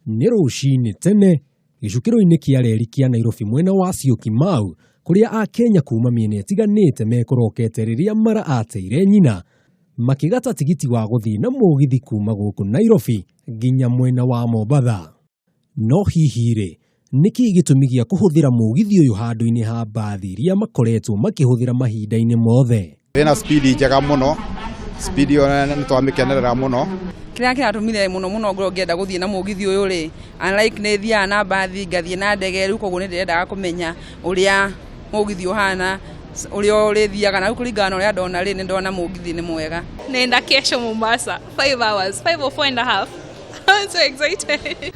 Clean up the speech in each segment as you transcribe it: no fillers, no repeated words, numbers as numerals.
nĩ rũcinĩ tene gĩcukĩro-inĩ kĩa reri kĩa Nairobi mwena wa Syokimau kũrĩa Akenya kuma mĩena ĩtiganĩte mekũrokete rĩrĩa mara ateire nyina makĩgata tigiti wa gũthiĩ na mũgithi kuma gũkũ Nairobi nginya mwena wa Mombasa. No hihi rĩ, nĩkĩ gĩtũmi gĩa kũhũthĩra mũgithi ũyũ handũ-inĩ ha mbathi iria makoretwo makĩhũthĩra mahinda-inĩ mothe? Wĩna speed njega mũno, speed nĩ twamĩkenerera mũno. Kĩrĩa kĩratũmire mũno ngorwo ngĩenda gũthiĩ na mũgithi ũyũ rĩ, unlike nĩ thiaga na mbathi ngathiĩ na ndege, rĩu koguo nĩ ndĩrendaga kũmenya ũrĩa mũgithi ũhana, ũrĩa ũrĩthiaga, na rĩu kũringana na ũrĩa ndona rĩ, nĩ ndona mũgithi nĩ mwega. Nenda kesho Mombasa, 5 hours, 5 or 4.5. I'm so excited.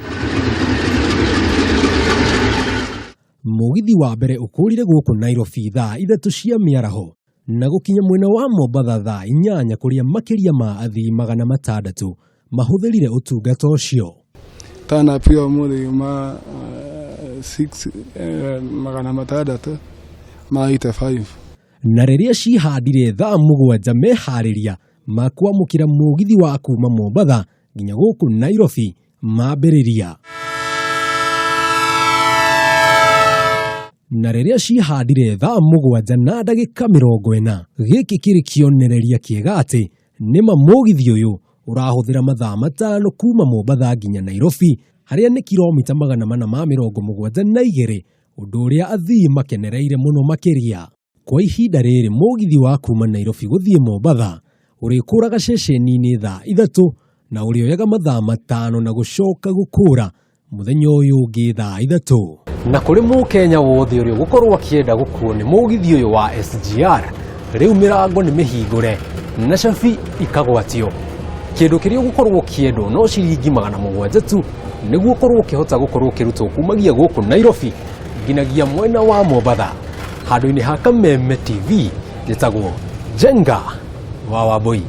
Mũgithi wa mbere ũkũrire gũkũ Nairobi thaa 3 cia mĩaraho na gũkinya mwena wa Mombasa thaa 8 kũrĩa makĩria ma athii 600 mahũthĩrire ũtungata ũcio. Tana pia mũthĩ ma 600 maita 5. Na rĩrĩa cihandire thaa 7 meharĩria makwamũkĩra mũgithi wa kuma Mombasa nginya gũkũ Nairobi mambĩrĩria. Na rĩrĩa cihandire thaa 7 na ndagĩka 40 gĩkĩ kĩrĩ kĩonereria kĩega atĩ nĩma mũgithi ũyũ ũrahũthĩra mathaa 5 kuma Mombasa nginya Nairobi harĩa nĩ kilomita 472, ũndũ ũrĩa athii makenereire mũno makĩria. Kwa ihinda rĩrĩ mũgithi wa kuma Nairobi gũthiĩ Mombasa ũrĩkũraga ceceni-inĩ thaa 3 na ũrĩoyaga mathaa 5 na gũcoka gũkũra mũthenya ũyũ ũngĩ thaa 3. Na kũrĩ mũkenya wothe ũrĩa gũkorwo akĩenda gũkuo nĩ mũgithi ũyũ wa SGR, rĩu mĩrango nĩ mĩhingũre na cabi ikagwatio. Kĩndũ kĩrĩa ũgũkorwo kĩendwo no ciringi 700 tu nĩguo ũkorwo ũkĩhota gũkorwo ũkĩrutwo kumagia gũkũ Nairobi nginagia mwena wa Mombasa. Handũ-inĩ ha Kameme TV njĩtagwo Jenga wa Wambui.